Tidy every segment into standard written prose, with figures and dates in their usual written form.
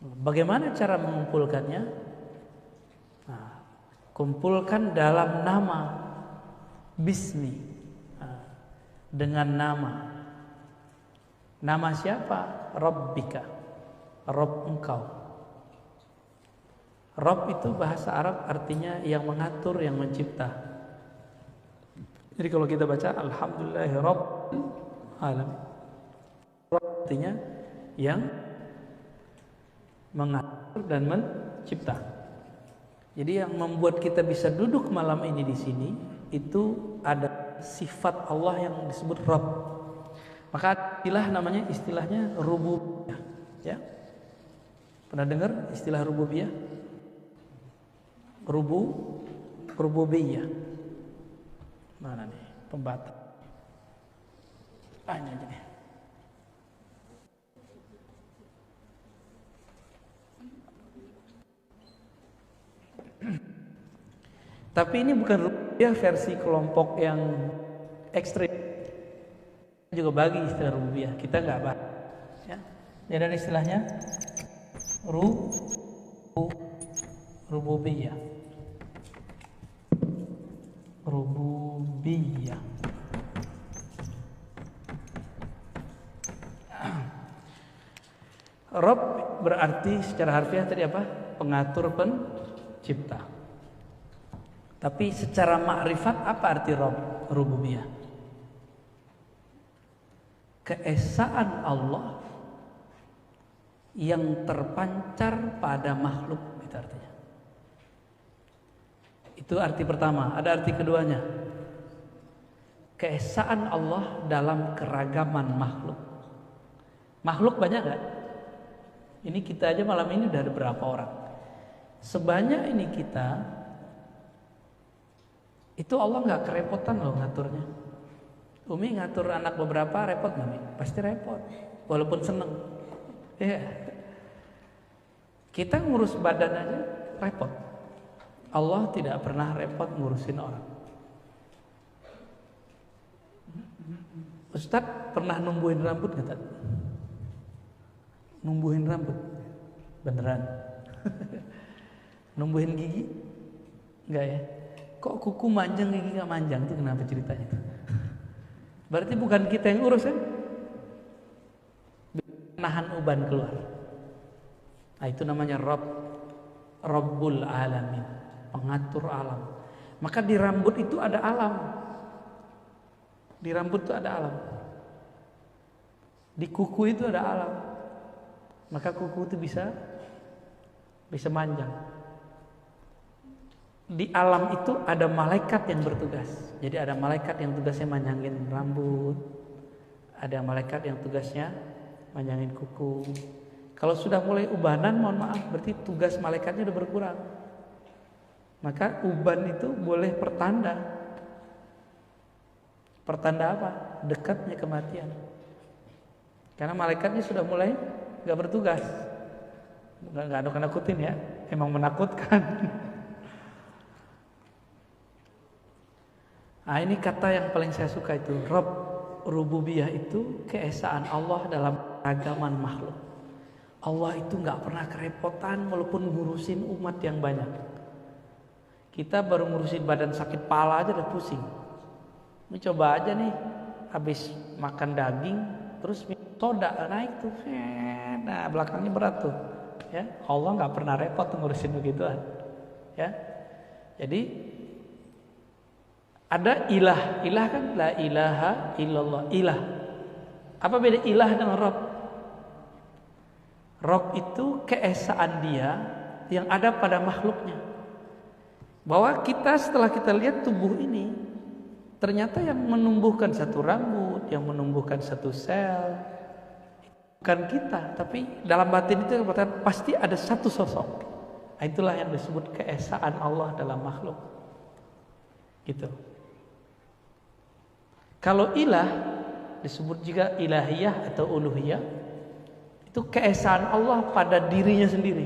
Bagaimana cara mengumpulkannya? Nah, kumpulkan dalam nama, bismi, dengan nama. Nama siapa? Rabbika, Rabb engkau. Rabb itu bahasa Arab artinya yang mengatur, yang mencipta. Jadi kalau kita baca Alhamdulillahi Rabbil Alamin, Rabb artinya yang mengatur dan mencipta. Jadi yang membuat kita bisa duduk malam ini di sini itu ada sifat Allah yang disebut Rabb. Maka istilahnya rububiyah, ya. Pernah dengar istilah rububiyah? Rububiyah. Mana nih pembatas? Ini aja nih. Tapi ini bukan rububiyah versi kelompok yang ekstrim. Juga bagi istilah rububiyah, kita nggak bahas, ya. Jadi ada istilahnya rububiyah. Rububiyah. Rabb berarti secara harfiah tadi apa? Pengatur, pencipta. Tapi secara makrifat apa arti Rabb? Rububiyah. Keesaan Allah yang terpancar pada makhluk, itu artinya. Itu arti pertama. Ada arti keduanya. Keesaan Allah dalam keragaman makhluk. Makhluk banyak gak? Ini kita aja malam ini udah ada berapa orang? Sebanyak ini kita, itu Allah gak kerepotan loh ngaturnya. Umi ngatur anak beberapa repot nggak, Mi? Pasti repot, walaupun seneng. Ya. Kita ngurus badan aja repot. Allah tidak pernah repot ngurusin orang. Ustadz pernah numbuhin rambut nggak? Numbuhin rambut, beneran? Numbuhin gigi? Enggak ya? Kok kuku manjang gigi nggak manjang? Itu kenapa ceritanya? Berarti bukan kita yang urus, kan? Nahan uban keluar. Nah, itu namanya Rabbul Alamin, pengatur alam. Maka di rambut itu ada alam. Di rambut itu ada alam. Di kuku itu ada alam. Maka kuku itu bisa manjang. Di alam itu ada malaikat yang bertugas. Jadi ada malaikat yang tugasnya manjangin rambut, ada malaikat yang tugasnya manjangin kuku. Kalau sudah mulai ubanan, mohon maaf, berarti tugas malaikatnya udah berkurang. Maka uban itu boleh pertanda. Pertanda apa? Dekatnya kematian. Karena malaikatnya sudah mulai gak bertugas. Gak ada nakutin ya, emang menakutkan. Nah, ini kata yang paling saya suka itu, Rabb. Rububiyah itu keesaan Allah dalam keragaman makhluk. Allah itu gak pernah kerepotan walaupun ngurusin umat yang banyak. Kita baru ngurusin badan sakit pala aja udah pusing. Ini coba aja nih, habis makan daging terus soda naik tuh. Nah, belakangnya berat tuh. Ya, Allah gak pernah repot ngurusin begituan. Ya. Jadi ada ilah kan la ilaha illallah, ilah. Apa beda ilah dengan Rabb? Rabb itu keesaan dia yang ada pada makhluknya. Bahwa kita setelah kita lihat tubuh ini, ternyata yang menumbuhkan satu rambut, yang menumbuhkan satu sel, bukan kita, tapi dalam batin itu pasti ada satu sosok. Nah, itulah yang disebut keesaan Allah dalam makhluk. Gitu. Kalau ilah disebut juga ilahiyah atau uluhiyah, itu keesaan Allah pada dirinya sendiri.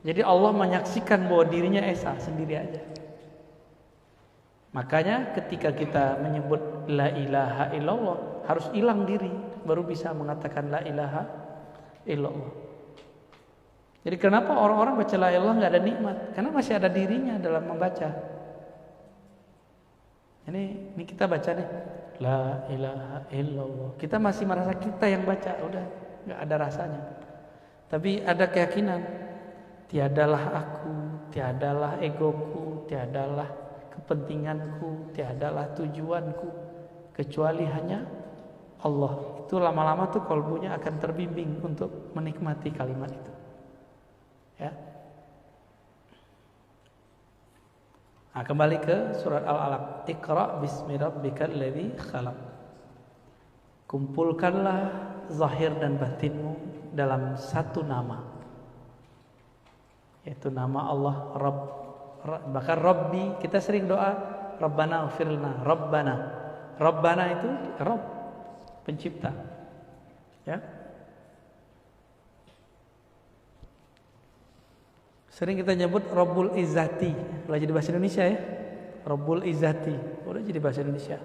Jadi Allah menyaksikan bahwa dirinya esa sendiri aja. Makanya ketika kita menyebut la ilaha illallah, harus hilang diri baru bisa mengatakan la ilaha illallah. Jadi kenapa orang-orang baca la ilaha illallah nggak ada nikmat? Karena masih ada dirinya dalam membaca. Ini kita baca nih, la ilaha illallah. Kita masih merasa kita yang baca, udah nggak ada rasanya. Tapi ada keyakinan, tiadalah aku, tiadalah egoku, tiadalah kepentinganku, tiadalah tujuanku, kecuali hanya Allah. Itu lama-lama tuh kalbunya akan terbimbing untuk menikmati kalimat itu. Ya. Nah, kembali ke surat Al-Alaq. Iqra bismi rabbikal ladzi khalaq. Kumpulkanlah zahir dan batinmu dalam satu nama, yaitu nama Allah Rabb. Bahkan Rabbi, kita sering doa Rabbana ighfirlana, Rabbana. Rabbana itu Rabb, pencipta. Ya. Sering kita nyebut Rabbul Izzati. Udah jadi bahasa Indonesia ya. Rabbul Izzati. Udah jadi bahasa Indonesia.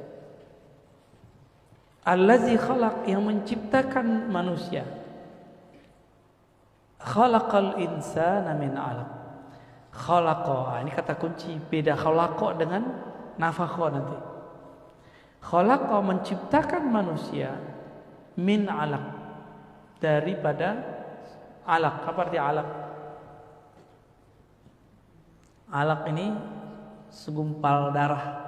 Allazi khalaq, yang menciptakan manusia. Khalaqal insana min 'alaq. Khalaqa, ini kata kunci. Beda khalaqa dengan nafakha nanti. Khalaqa, menciptakan manusia min 'alaq, daripada alaq. Apa arti alaq? Alaq ini segumpal darah.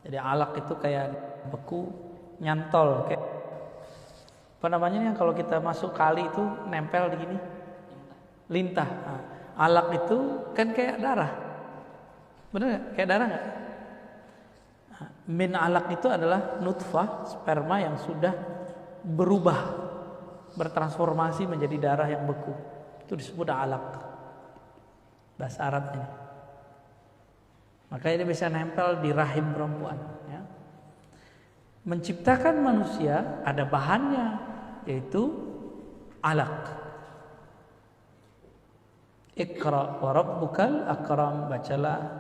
Jadi alaq itu kayak beku, nyantol, kayak apa namanya yang kalau kita masuk kali itu nempel di gini, lintah. Nah, alaq itu kan kayak darah, bener nggak? Kayak darah nggak? Nah, min alaq itu adalah nutfah, sperma yang sudah berubah, bertransformasi menjadi darah yang beku. Itu disebut alaq. Bahasa Arab ini. Makanya dia bisa nempel di rahim perempuan. Ya. Menciptakan manusia ada bahannya, yaitu alaq. Iqra wa rabbukal akram, bacalah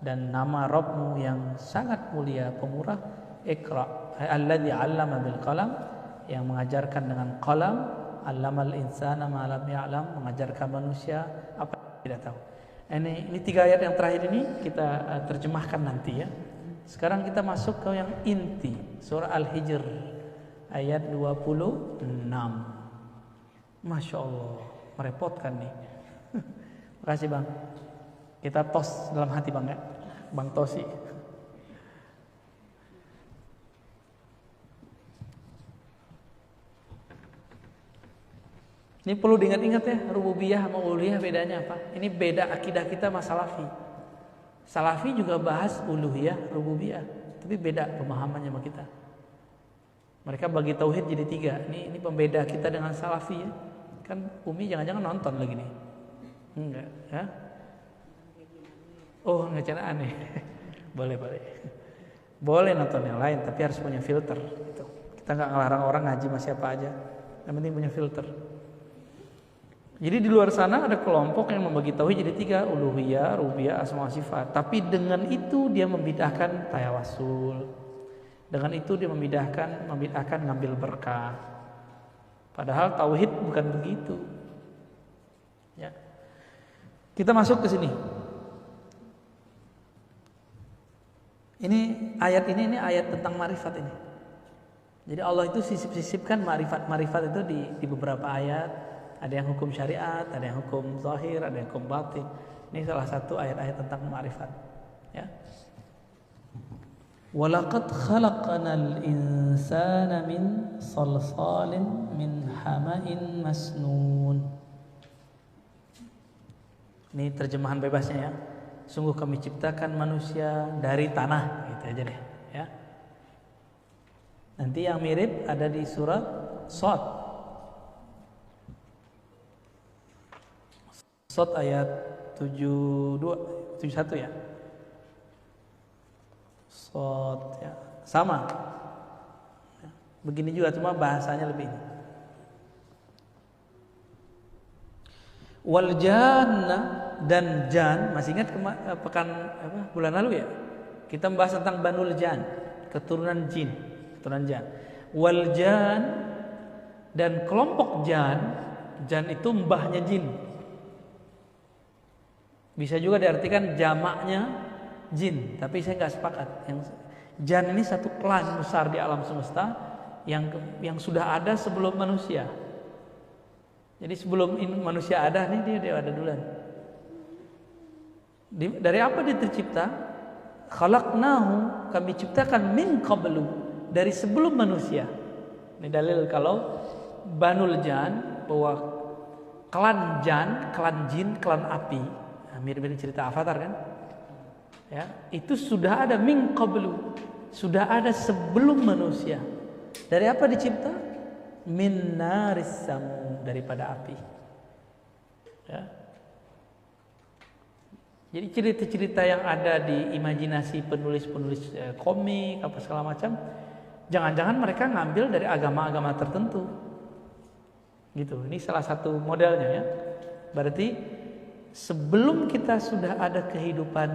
dan nama Rabbmu yang sangat mulia pemurah. Iqra, alladzi 'allama bil qalam, yang mengajarkan dengan qalam. 'Allamal insana ma lam ya'lam, mengajarkan manusia apa tidak tahu. Ini 3 ayat yang terakhir ini kita terjemahkan nanti ya. Sekarang kita masuk ke yang inti, surah Al-Hijr ayat 26. Masya Allah, merepotkan nih. Makasih Bang. Kita tos dalam hati Bang ya, Bang Tosi. Ini perlu diingat-ingat ya, rububiyah sama uluhiyah bedanya apa? Ini beda akidah kita sama salafi. Salafi juga bahas uluhiyah, rububiyah, tapi beda pemahamannya sama kita. Mereka bagi tauhid jadi 3. Ini pembeda kita dengan salafi ya. Kan Umi jangan-jangan nonton lagi nih. Enggak, ya? Oh, ngecana aneh. Boleh. Boleh nonton yang lain, tapi harus punya filter gitu. Kita enggak ngelarang orang ngaji sama siapa aja. Yang penting punya filter. Jadi di luar sana ada kelompok yang membagi tauhid jadi 3, uluhiyah, rububiyah, asma wa sifat. Tapi dengan itu dia membidahkan tayawasul. Dengan itu dia membidahkan ngambil berkah. Padahal tauhid bukan begitu. Ya. Kita masuk ke sini. Ini ayat tentang marifat ini. Jadi Allah itu sisip-sisipkan marifat itu di beberapa ayat. Ada yang hukum syariat, ada yang hukum zahir, ada yang hukum batin. Ini salah satu ayat-ayat tentang ma'rifat. Ya. Walaqad khalaqnal insana min salsalin min hama'in masnun. Ini terjemahan bebasnya ya. Sungguh kami ciptakan manusia dari tanah, gitu aja deh. Ya. Nanti yang mirip ada di surat Shad. Shad ayat 71 ya. Shad ya. Sama. Begini juga cuma bahasanya lebih. Wal janna, dan jan, masih ingat bulan lalu ya? Kita membahas tentang Banul Jan, keturunan jan. Wal jan, dan kelompok jan Jan itu mbahnya jin. Bisa juga diartikan jamaknya jin, tapi saya nggak sepakat. Yang jan ini satu klan besar di alam semesta yang sudah ada sebelum manusia. Jadi sebelum manusia ada nih dia ada duluan. Dari apa dia tercipta? Khalaqnahu, kami ciptakan min qablu, dari sebelum manusia. Ini dalil kalau Banul Jan, bahwa klan Jan, klan jin, klan api, nah, mirip-mirip cerita Avatar kan? Ya, itu sudah ada min qablu, sudah ada sebelum manusia. Dari apa dicipta? Min naris samum, daripada api. Ya. Jadi cerita-cerita yang ada di imajinasi penulis-penulis komik apa segala macam, jangan-jangan mereka ngambil dari agama-agama tertentu. Gitu. Ini salah satu modelnya ya. Berarti sebelum kita sudah ada kehidupan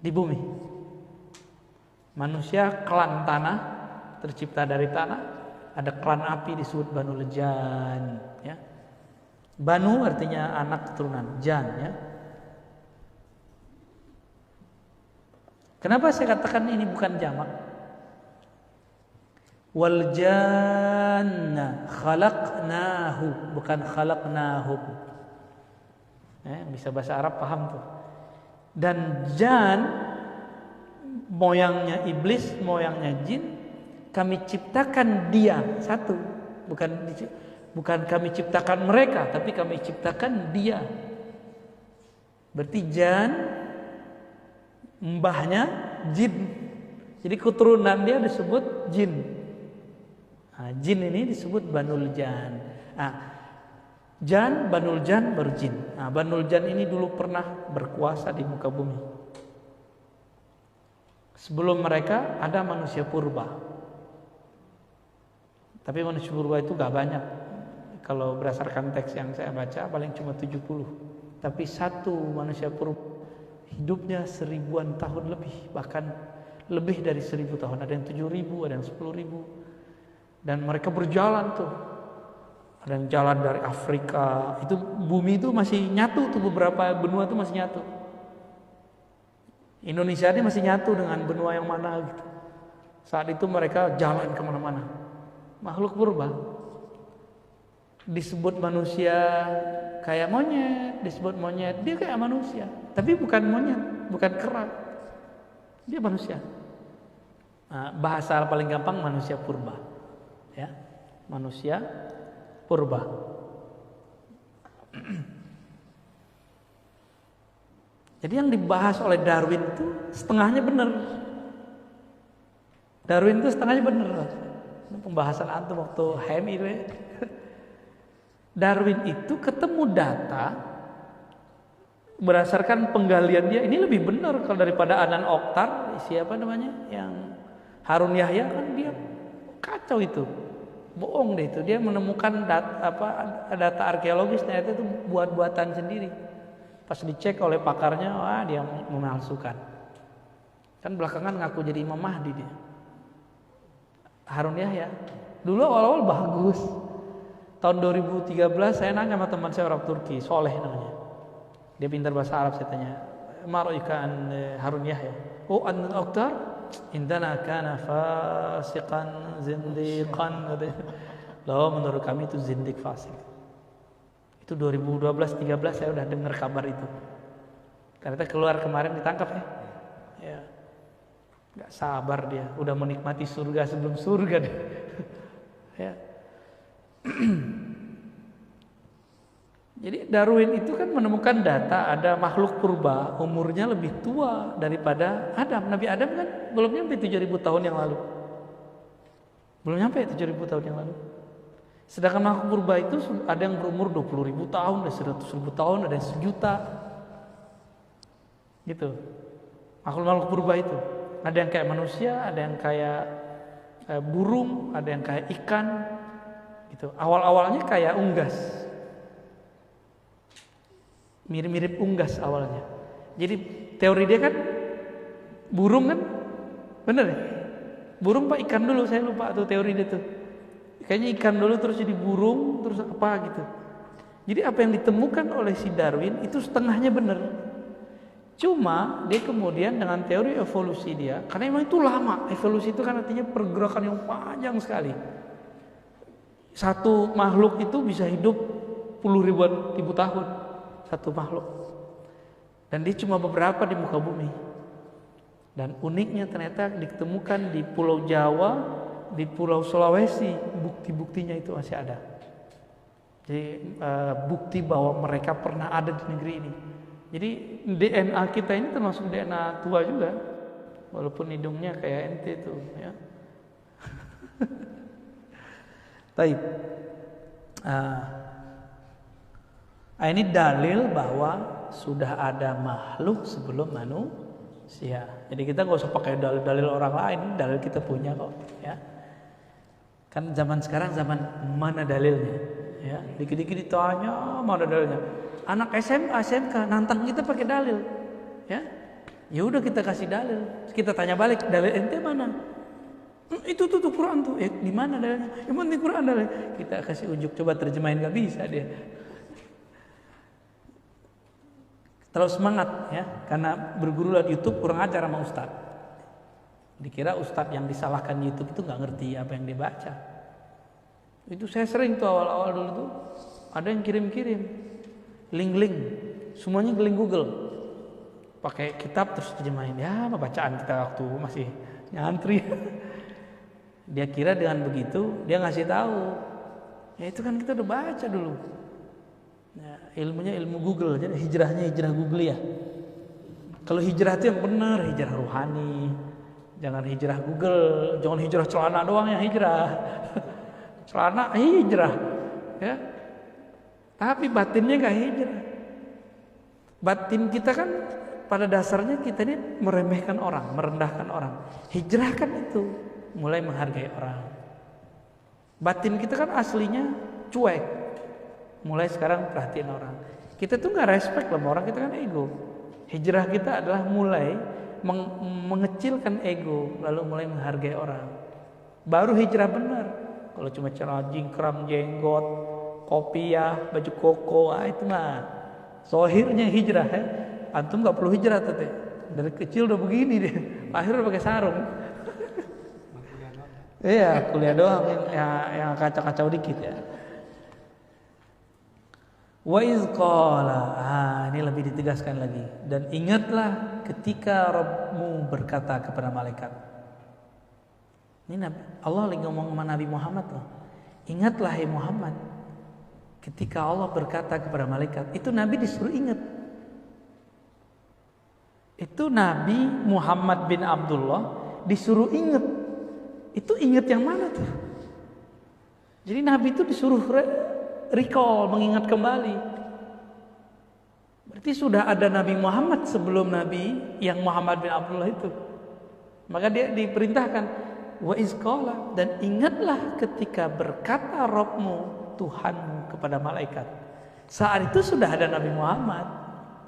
di bumi, manusia klan tanah, tercipta dari tanah, ada klan api disebut Banu Jan, ya. Banu artinya anak keturunan, Jan, ya. Kenapa saya katakan ini bukan jamak? Wal janna khalaqnahu, bukan khalaqnahum. Bisa bahasa Arab paham tuh. Dan jan moyangnya iblis, moyangnya jin, kami ciptakan dia satu, bukan kami ciptakan mereka, tapi kami ciptakan dia. Berarti jan mbahnya jin, jadi keturunan dia disebut jin. Nah, jin ini disebut Banul Jan. Nah, Jan, Banul Jan baru jin. Nah, Banul Jan ini dulu pernah berkuasa di muka bumi. Sebelum mereka ada manusia purba. Tapi manusia purba itu gak banyak. Kalau berdasarkan teks yang saya baca paling cuma 70. Tapi satu manusia purba hidupnya 1000-an tahun lebih, bahkan lebih dari 1000 tahun. Ada yang 7000, ada yang 10.000. Dan mereka berjalan tuh. Ada yang jalan dari Afrika. Itu bumi itu masih nyatu tuh, beberapa benua itu masih nyatu. Indonesia ini masih nyatu dengan benua yang mana gitu. Saat itu mereka jalan kemana-mana. Makhluk purba. Disebut manusia kayak monyet, disebut monyet, dia kayak manusia. Tapi bukan monyet, bukan kera. Dia manusia. Nah, bahasa paling gampang manusia purba. Ya, manusia purba. Jadi yang dibahas oleh Darwin itu setengahnya benar. Darwin itu setengahnya benar. Pembahasan antum waktu HMI itu ya. Darwin itu ketemu data berdasarkan penggalian dia, ini lebih benar kalau daripada Adnan Oktar, siapa namanya, yang Harun Yahya, kan dia kacau itu, bohong deh itu. Dia menemukan data arkeologis, ternyata itu buat-buatan sendiri. Pas dicek oleh pakarnya, wah dia memalsukan. Kan belakangan ngaku jadi Imam Mahdi dia. Harun Yahya. Dulu awal-awal bagus. Tahun 2013 saya nanya sama teman saya orang Turki, Soleh namanya. Dia pintar bahasa Arab, saya tanya, "Ma ra'yuka an Harun Yahya?" "Oh, Adnan Oktar indana kana fasiqan zindiqan." Loh, menurut kami itu zindik fasik. Itu 2012-13 saya udah dengar kabar itu. Ternyata keluar kemarin ditangkap ya. Ya. Gak sabar dia, udah menikmati surga sebelum surga deh. Ya. Jadi Darwin itu kan menemukan data ada makhluk purba umurnya lebih tua daripada Adam. Nabi Adam kan belum nyampe 7.000 tahun yang lalu. Belum nyampe 7.000 tahun yang lalu. Sedangkan makhluk purba itu ada yang berumur 20.000 tahun, ada 100.000 tahun, ada yang 1.000.000. Gitu. Makhluk-makhluk purba itu. Ada yang kayak manusia, ada yang kayak burung, ada yang kayak ikan. Gitu. Awal-awalnya kayak unggas. Mirip-mirip unggas awalnya. Jadi teori dia kan burung kan, bener ya? Burung pak ikan dulu, saya lupa tuh teori dia tuh. Kayaknya ikan dulu terus jadi burung, terus apa gitu. Jadi apa yang ditemukan oleh si Darwin itu setengahnya benar. Cuma dia kemudian dengan teori evolusi dia, karena memang itu lama. Evolusi itu kan artinya pergerakan yang panjang sekali. Satu makhluk itu bisa hidup puluh ribu tahun, satu makhluk. Dan dia cuma beberapa di muka bumi. Dan uniknya ternyata ditemukan di Pulau Jawa, di Pulau Sulawesi, bukti-buktinya itu masih ada. Jadi bukti bahwa mereka pernah ada di negeri ini. Jadi DNA kita ini termasuk DNA tua juga, walaupun hidungnya kayak ente tuh, ya. Taib. Ini dalil bahwa sudah ada makhluk sebelum manusia. Jadi kita nggak usah pakai dalil-dalil orang lain, dalil kita punya kok, ya. Kan zaman sekarang zaman mana dalilnya, ya. Dikit-dikit ditanya mana dalilnya. Anak SMA, SMK nantang kita pakai dalil, ya. Ya udah kita kasih dalil, kita tanya balik, dalil ente mana? Itu tuh Quran tuh, di mana dalilnya? Emang di Quran dalil? Kita kasih ujuk, coba terjemahin, nggak bisa dia. Terlalu semangat, ya, karena berguru lewat YouTube kurang ajar sama Ustaz. Dikira Ustaz yang disalahkan YouTube itu nggak ngerti apa yang dibaca. Itu saya sering tuh awal-awal dulu tuh, ada yang kirim-kirim link-link, semuanya link Google, pakai kitab terus terjemahin. Ya, bacaan kita waktu masih nyantri. Dia kira dengan begitu dia ngasih tahu. Ya itu kan kita udah baca dulu. Nah, ilmunya ilmu Google, jadi hijrahnya hijrah Google ya. Kalau hijrah itu yang benar, hijrah ruhani. Jangan hijrah Google, jangan hijrah celana doang yang hijrah. Celana hijrah, ya. Tapi batinnya nggak hijrah. Batin kita kan pada dasarnya kita ini meremehkan orang, merendahkan orang. Hijrah kan itu mulai menghargai orang. Batin kita kan aslinya cuek, mulai sekarang perhatiin orang. Kita tuh nggak respect sama orang, kita kan ego. Hijrah kita adalah mulai mengecilkan ego, lalu mulai menghargai orang. Baru hijrah benar. Kalau cuma celana jingkram, jenggot, kopiah, baju koko, itu mah zohirnya hijrah, ya. Antum nggak perlu hijrah tuh, dari kecil udah begini deh, lahir udah pakai sarung. Iya, kuliah doang yang kacau-kacau dikit, ya. Wa iz qala, ini lebih ditegaskan lagi. Dan ingatlah ketika Rabbmu berkata kepada malaikat. Ini Allah lagi ngomong sama Nabi Muhammad loh. Ingatlah hai Muhammad, ketika Allah berkata kepada malaikat. Itu Nabi disuruh ingat. Itu Nabi Muhammad bin Abdullah disuruh ingat. Itu ingat yang mana tuh? Jadi Nabi itu disuruh recall, mengingat kembali. Berarti sudah ada Nabi Muhammad sebelum Nabi yang Muhammad bin Abdullah itu. Maka dia diperintahkan, wa iz qala, dan ingatlah ketika berkata Rabbmu, Tuhanmu kepada malaikat. Saat itu sudah ada Nabi Muhammad,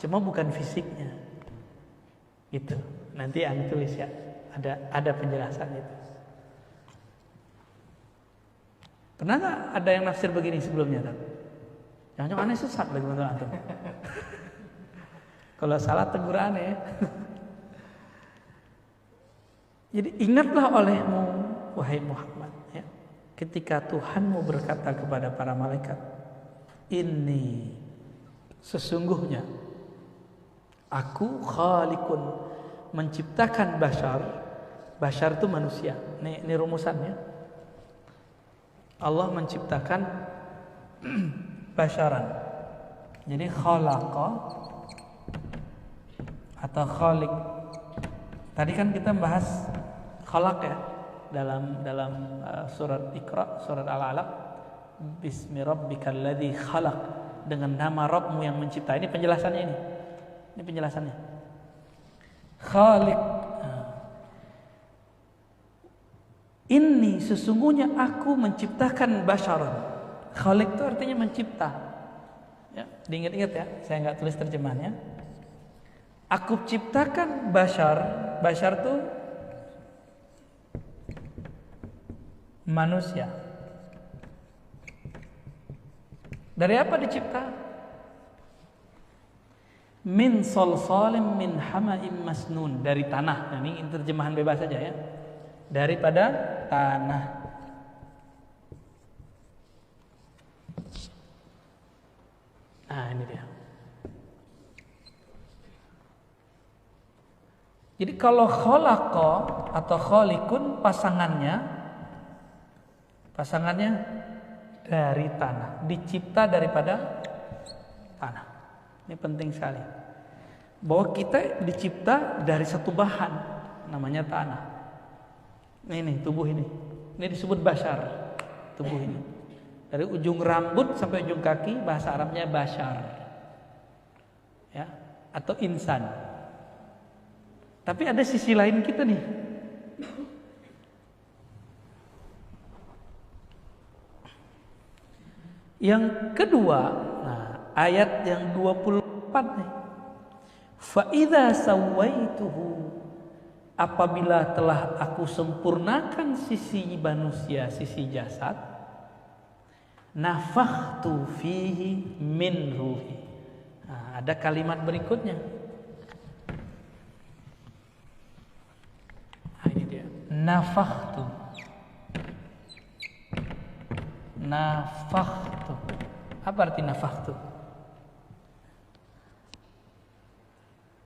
cuma bukan fisiknya. Gitu. Nanti yang tulis ya, ada penjelasan itu. Pernah nggak ada yang nafsir begini sebelumnya? Jangan-jangan aneh sesat lagi menurut antum. Kalau salah tegur aneh. Jadi ingatlah olehmu wahai Muhammad, ya, ketika Tuhanmu berkata kepada para malaikat, ini sesungguhnya aku khaliqun, menciptakan bashar itu manusia. Ini rumusannya. Allah menciptakan basyaran. Jadi khalaqa atau khaliq. Tadi kan kita bahas khalaq ya dalam surat Iqra, surat Al-Alaq. Bismi rabbikal ladzi khalaq, dengan nama Rabbmu yang mencipta. Ini penjelasannya ini. Ini penjelasannya. Khaliq. Ini sesungguhnya aku menciptakan basyaran. Khaliq itu artinya mencipta. Ya, diingat-ingat ya, saya nggak tulis terjemahannya. Aku ciptakan bashar. Bashar itu manusia. Dari apa dicipta? Min solsolim min hamaim masnun, dari tanah. Nah, ini terjemahan bebas saja ya. Daripada tanah. Nah, ini dia. Jadi kalau khalaqa atau khaliqun pasangannya dari tanah, dicipta daripada tanah. Ini penting sekali. Bahwa kita dicipta dari satu bahan namanya tanah. Ini tubuh ini. Ini disebut bashar, tubuh ini. Dari ujung rambut sampai ujung kaki bahasa Arabnya bashar. Ya, atau insan. Tapi ada sisi lain kita nih. Yang kedua, nah, ayat yang 24 nih. Fa idza sawaituhu, apabila telah aku sempurnakan sisi manusia, sisi jasad, nafakhtu fihi min ruhi. Nah, ada kalimat berikutnya. Nah, ini dia. Nafakhtu. Apa arti nafakhtu?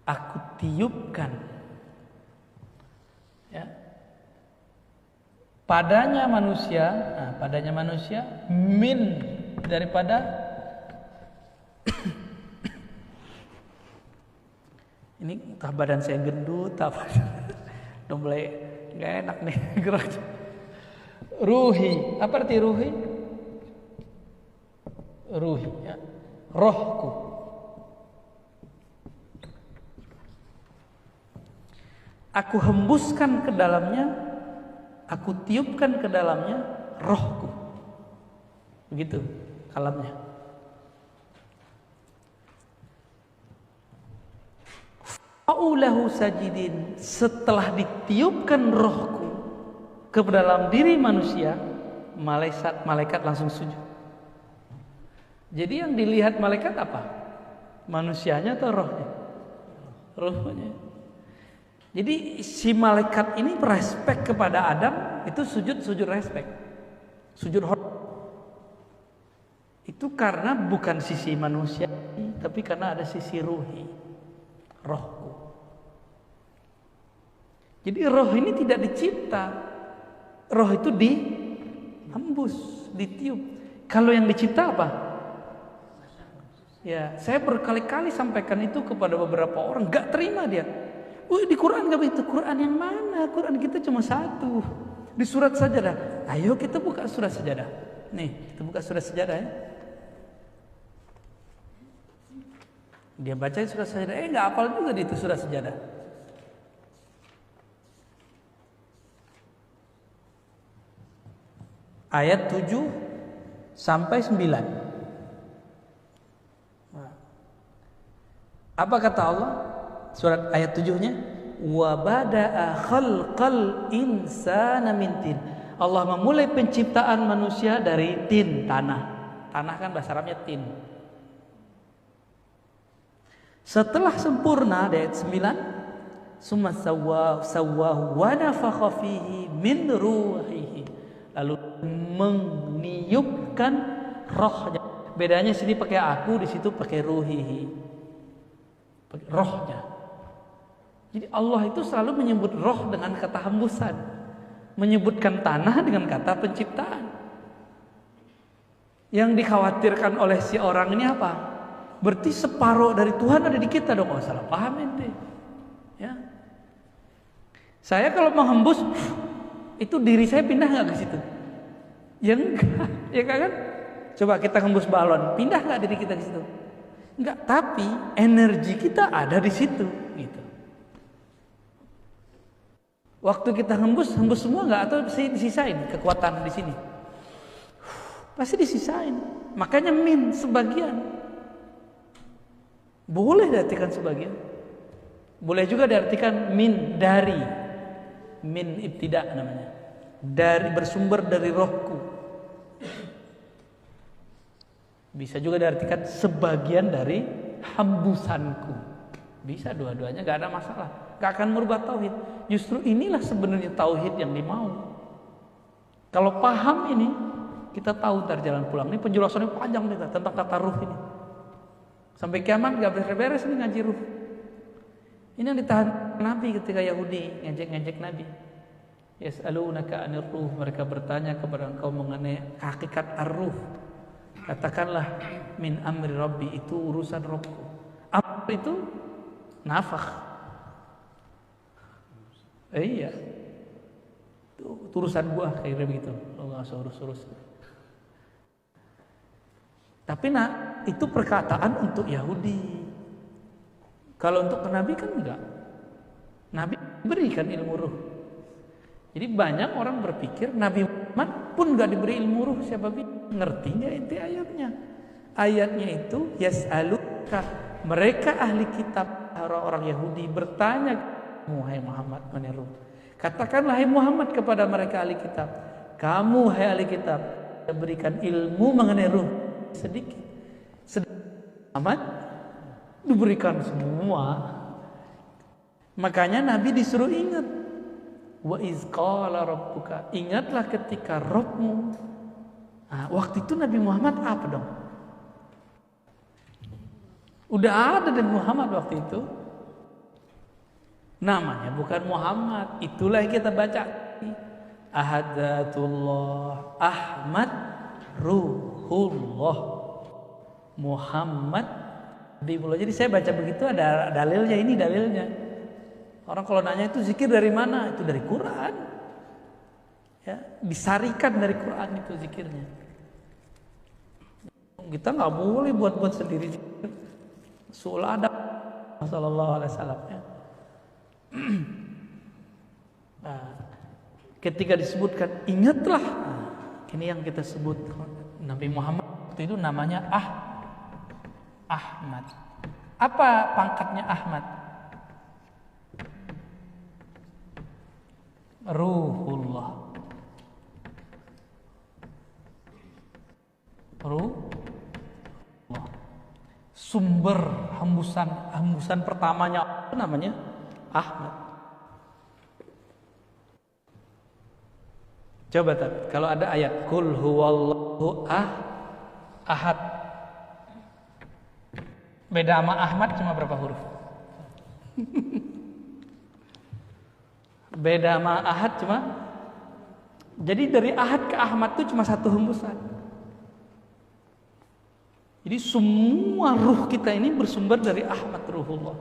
Aku tiupkan, ya, padanya manusia, min, daripada ini entah badan saya gendut apa, udah mulai nggak enak nih gerak. Ruhi, apa arti ruhi? Ruhi, ya, rohku. Aku hembuskan ke dalamnya, aku tiupkan ke dalamnya rohku. Begitu kalamnya. Fa'ulahu sajidin, setelah ditiupkan rohku ke dalam diri manusia, malaikat langsung sujud. Jadi yang dilihat malaikat apa? Manusianya atau rohnya? Rohnya. Jadi si malaikat ini respek kepada Adam, itu sujud respek, sujud hormat. Itu karena bukan sisi manusia, tapi karena ada sisi ruhi, rohku. Jadi roh ini tidak dicipta, roh itu dihembus, ditiup. Kalau yang dicipta apa? Ya, saya berkali-kali sampaikan itu kepada beberapa orang, gak terima dia. Di Quran gak begitu. Quran yang mana? Quran kita cuma satu. Di surat Sajadah. Ayo kita buka surat Sajadah. Nih, kita buka surat Sajadah ya. Dia baca surat Sajadah. Gak hafal juga di itu surat Sajadah. Ayat 7 sampai 9. Apa kata Allah? Surat ayat 7-nya, wa bada'a khalqal insana min tin. Allah memulai penciptaan manusia dari tin, tanah. Tanah kan bahasa Arabnya tin. Setelah sempurna di ayat 9, summa sawwahu wa nafakha fihi min ruhihi. Lalu meniupkan rohnya. Bedanya sini pakai aku, di situ pakai ruhihi. Pakai rohnya. Jadi Allah itu selalu menyebut roh dengan kata hembusan, menyebutkan tanah dengan kata penciptaan. Yang dikhawatirkan oleh si orang ini apa? Berarti separuh dari Tuhan ada di kita dong. Oh, salah paham ente. Ya. Saya kalau menghembus, itu diri saya pindah nggak ke situ? Ya enggak, ya kan? Coba kita hembus balon, pindah nggak diri kita ke situ? Enggak, tapi energi kita ada di situ, gitu. Waktu kita hembus semua nggak, atau disisain kekuatan di sini? Pasti disisain. Makanya min sebagian. Boleh diartikan sebagian. Boleh juga diartikan min dari. Min ibtidak namanya. Dari, bersumber dari rohku. Bisa juga diartikan sebagian dari hembusanku. Bisa dua-duanya, gak ada masalah. Gak akan merubah tauhid. Justru inilah sebenarnya tauhid yang dimau. Kalau paham ini, kita tahu ntar jalan pulang. Ini penjelasannya panjang nih tentang tata ruh ini. Sampai kiamat gak beres-beres ini ngaji ruh. Ini yang ditahan Nabi ketika Yahudi ngejek-ngejek Nabi. Yas'alunaka 'anir ruh, mereka bertanya kepada engkau mengenai hakikat ar-ruh. Katakanlah min amri rabbi, itu urusan Rabbku. Amr itu nafakh. Iya. Itu urusan gua kayak begitu. Lo enggak usah urus-urus. Tapi itu perkataan untuk Yahudi. Kalau untuk Nabi kan enggak. Nabi berikan ilmu ruh. Jadi banyak orang berpikir Nabi Muhammad pun enggak diberi ilmu ruh. Siapa ngerti enggak inti ayatnya? Ayatnya itu yas'aluka, mereka ahli kitab, orang-orang Yahudi bertanya, wahai Muhammad mengenai ruh. Katakanlah hai Muhammad kepada mereka ahli kitab, kamu hai ahli kitab, berikan ilmu mengenai ruh sedikit. Muhammad diberikan semua. Makanya Nabi disuruh ingat, wa iz qala rabbuka, ingatlah ketika Rabbmu. Nah, waktu itu Nabi Muhammad apa dong? Udah ada dan Muhammad waktu itu. Namanya bukan Muhammad. Itulah yang kita baca. Ahadatullah Ahmad Ruhullah Muhammad Habibullah. Jadi saya baca begitu ada dalilnya, ini dalilnya. Orang kalau nanya itu zikir dari mana? Itu dari Quran. Ya, disarikan dari Quran itu zikirnya. Kita nggak boleh buat-buat sendiri zikir. Sul adab sallallahu alaihi wasallam ya. Nah, ketika disebutkan ingatlah, ini yang kita sebut Nabi Muhammad itu namanya Ahmad. Apa pangkatnya Ahmad? Ruhullah. Ruhullah. Sumber hembusan pertamanya itu namanya Ahmad. Coba kalau ada ayat Qul huwallahu ahad. Beda sama Ahmad cuma berapa huruf? Beda sama ahad cuma. Jadi dari ahad ke Ahmad itu cuma satu hembusan. Jadi semua ruh kita ini bersumber dari Ahmad Ruhullah.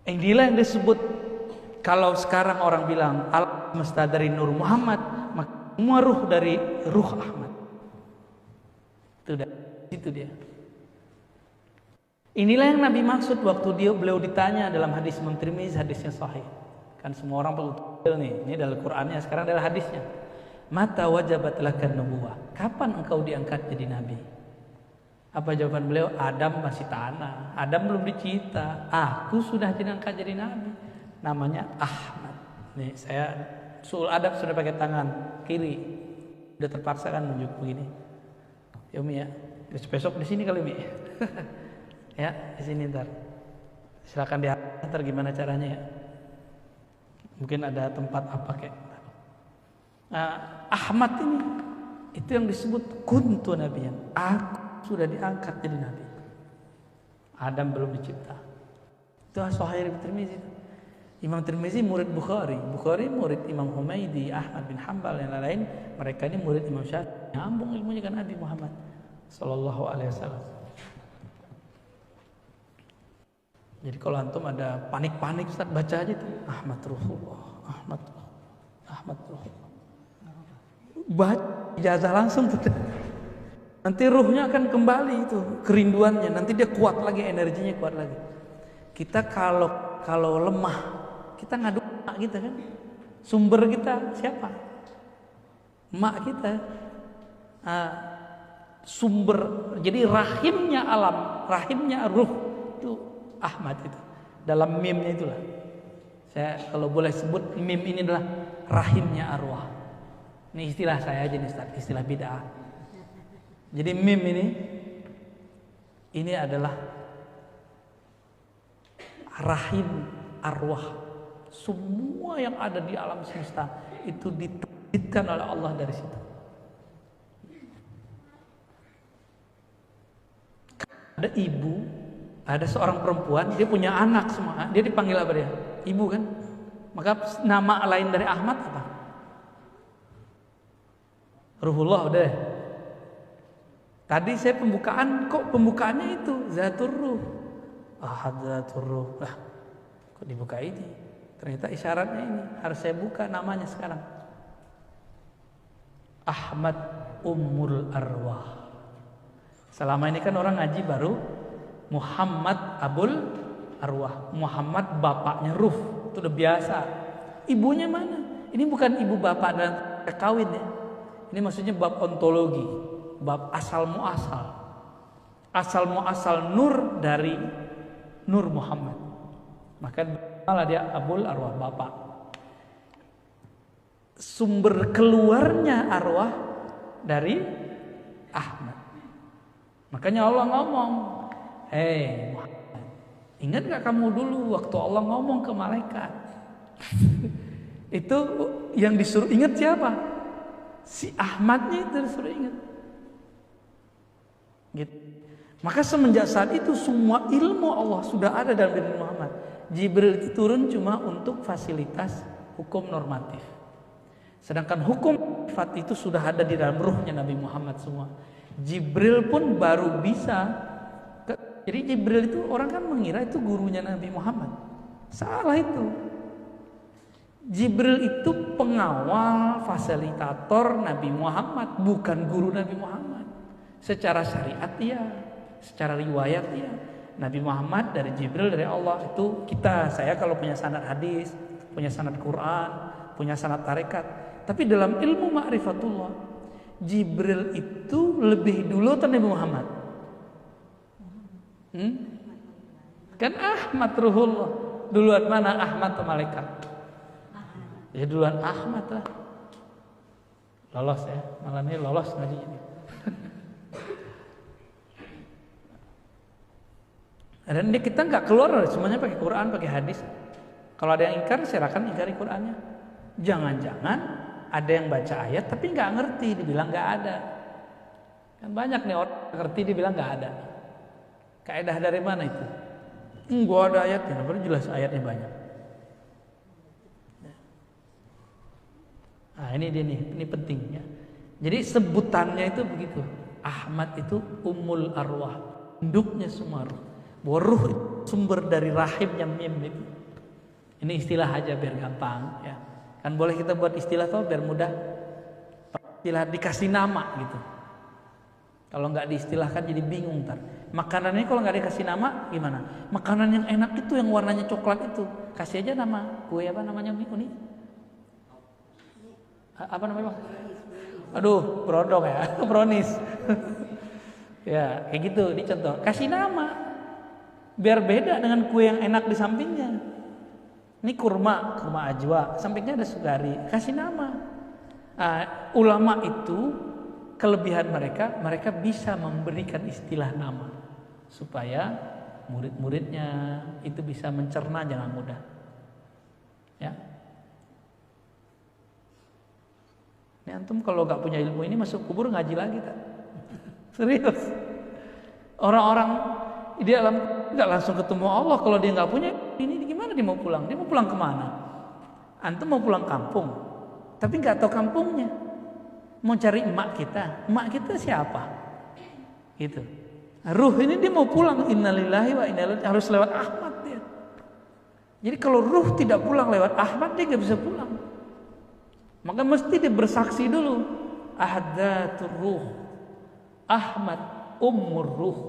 Inilah yang disebut, kalau sekarang orang bilang alam semesta dari Nur Muhammad, maka semua ruh dari ruh Ahmad. Itu dia. Inilah yang Nabi maksud waktu beliau ditanya dalam hadis Imam Tirmizi, hadisnya sahih. Kan semua orang perlu tahu nih, ini dalam Qur'annya, sekarang adalah hadisnya. Mata wajabat lakan nubuwah. Kapan engkau diangkat jadi nabi? Apa jawaban beliau? Adam masih tanah. Adam belum dicipta. Aku sudah diangkat jadi nabi. Namanya Ahmad. Nih saya sul adab sudah pakai tangan kiri. Udah terpaksa kan nunjuk begini. Ya Umi ya. Besok di sini kali Umi. Ya di sini ntar. Silakan diantar gimana caranya ya. Mungkin ada tempat apa kayak. Ahmad ini itu yang disebut kuntu nabiyan. Aku sudah diangkat jadi nabi. Adam belum dicipta. Itu Sahih Tirmizi. Imam Tirmizi murid Bukhari. Bukhari murid Imam Humaidi, Ahmad bin Hanbal dan lain-lain. Mereka ini murid Imam Syafi'i. Nyambung ilmunya kan Nabi Muhammad sallallahu alaihi wasallam. Jadi kalau antum ada panik-panik Ustaz, baca aja tuh Ahmad Ruhullah, Ahmad Ruhullah. Baca ijazah langsung tuh. Nanti ruhnya akan kembali itu kerinduannya. Nanti dia kuat lagi, energinya kuat lagi. Kita kalau lemah, kita ngadu mak kita kan. Sumber kita siapa? Mak kita. Sumber, jadi rahimnya alam, rahimnya ruh itu Ahmad itu. Dalam mimnya itulah. Saya kalau boleh sebut mim ini adalah rahimnya arwah. Ini istilah saya aja nih Ustaz, istilah bid'ah. Jadi mim ini adalah rahim arwah. Semua yang ada di alam semesta itu diterbitkan oleh Allah dari situ. Ada ibu, ada seorang perempuan, dia punya anak semua, dia dipanggil apa dia? Ibu kan? Maka nama lain dari Ahmad apa? Ruhullah udah. Tadi saya pembukaannya itu Zatur Ruh. Ahad Zatur Ruh. Lah, kok dibuka ini? Ternyata isyaratnya ini harus saya buka namanya sekarang. Ahmad Ummul Arwah. Selama ini kan orang ngaji baru Muhammad Abul Arwah. Muhammad bapaknya Ruh. Itu udah biasa. Ibunya mana? Ini bukan ibu bapak dan kawin ya. Ini maksudnya bab ontologi, bab asal muasal. Asal muasal nur dari Nur Muhammad. Maka malah dia Abul Arwah, bapak. Sumber keluarnya arwah dari Ahmad. Makanya Allah ngomong, hei Muhammad, ingat gak kamu dulu waktu Allah ngomong ke malaikat? Itu yang disuruh ingat siapa? Si Ahmadnya itu disuruh ingat. Gitu. Maka semenjak saat itu semua ilmu Allah sudah ada dalam diri Muhammad. Jibril itu turun cuma untuk fasilitas hukum normatif. Sedangkan hukum sifat itu sudah ada di dalam ruhnya Nabi Muhammad semua. Jibril pun baru bisa. Jadi Jibril itu orang kan mengira itu gurunya Nabi Muhammad. Salah itu. Jibril itu pengawal, fasilitator Nabi Muhammad, bukan guru Nabi Muhammad. Secara syariat dia, secara riwayat dia. Nabi Muhammad dari Jibril dari Allah. Itu saya kalau punya sanad hadis, punya sanad Quran, punya sanad tarekat. Tapi dalam ilmu ma'rifatullah, Jibril itu lebih dulu atau Nabi Muhammad? Kan Ahmad Ruhullah. Duluan mana Ahmad atau malaikat? Ya duluan Ahmad lah. Lolos ya, malam ini lolos ngaji ini. Dan kita nggak keluar semuanya pakai Quran, pakai hadis. Kalau ada yang ingkar, silakan ingkari Qurannya. Jangan-jangan ada yang baca ayat tapi nggak ngerti, dibilang nggak ada. Kan banyak nih orang ngerti dibilang nggak ada. Kaidah dari mana itu? Enggak ada ayatnya, baru jelas ayatnya banyak. Nah ini dia nih, ini penting ya. Jadi sebutannya itu begitu. Ahmad itu Ummul Arwah, induknya semua ruh. Bahwa ruh sumber dari rahimnya mim itu. Ini istilah aja biar gampang ya. Kan boleh kita buat istilah tuh biar mudah. Istilah dikasih nama gitu. Kalau nggak diistilahkan jadi bingung ntar. Makanannya kalau nggak dikasih nama gimana? Makanan yang enak itu yang warnanya coklat itu kasih aja nama. Kue apa namanya Uni? Apa namanya Bang? Aduh, brodong ya, brownies. Ya, kayak gitu. Ini contoh. Kasih nama. Biar beda dengan kue yang enak di sampingnya. Ini kurma ajwa. Sampingnya ada sugari. Kasih nama. Ulama itu kelebihan mereka bisa memberikan istilah nama supaya murid-muridnya itu bisa mencerna dengan mudah. Ya. Ini antum kalau nggak punya ilmu ini masuk kubur ngaji lagi tak? Serius. Orang-orang di alam nggak langsung ketemu Allah kalau dia nggak punya ini gimana dia mau pulang? Dia mau pulang kemana? Antum mau pulang kampung, tapi nggak tahu kampungnya. Mau cari emak kita siapa? Gitu. Ruh ini dia mau pulang, innalillahi wa inna ilaihi harus lewat Ahmad dia. Jadi kalau ruh tidak pulang lewat Ahmad dia nggak bisa pulang. Maka mesti dia bersaksi dulu. Ahadatur ruh, Ahmad Ummur Ruh.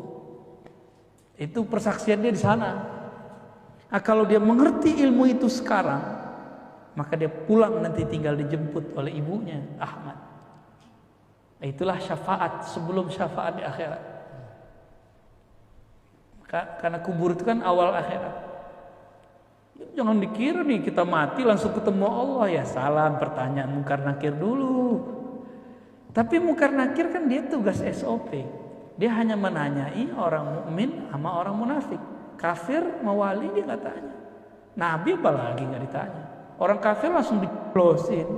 Itu persaksian dia di sana. Nah, kalau dia mengerti ilmu itu sekarang, maka dia pulang nanti tinggal dijemput oleh ibunya Ahmad. Itulah syafaat sebelum syafaat di akhirat. Karena kubur itu kan awal akhirat. Jangan dikira nih kita mati langsung ketemu Allah ya. Salah, pertanyaan mungkar nakir dulu. Tapi Munkar Nakir kan dia tugas SOP. Dia hanya menanyai orang mukmin sama orang munafik. Kafir mau wali dia nggak tanya. Nabi apalagi nggak ditanya. Orang kafir langsung diclosein.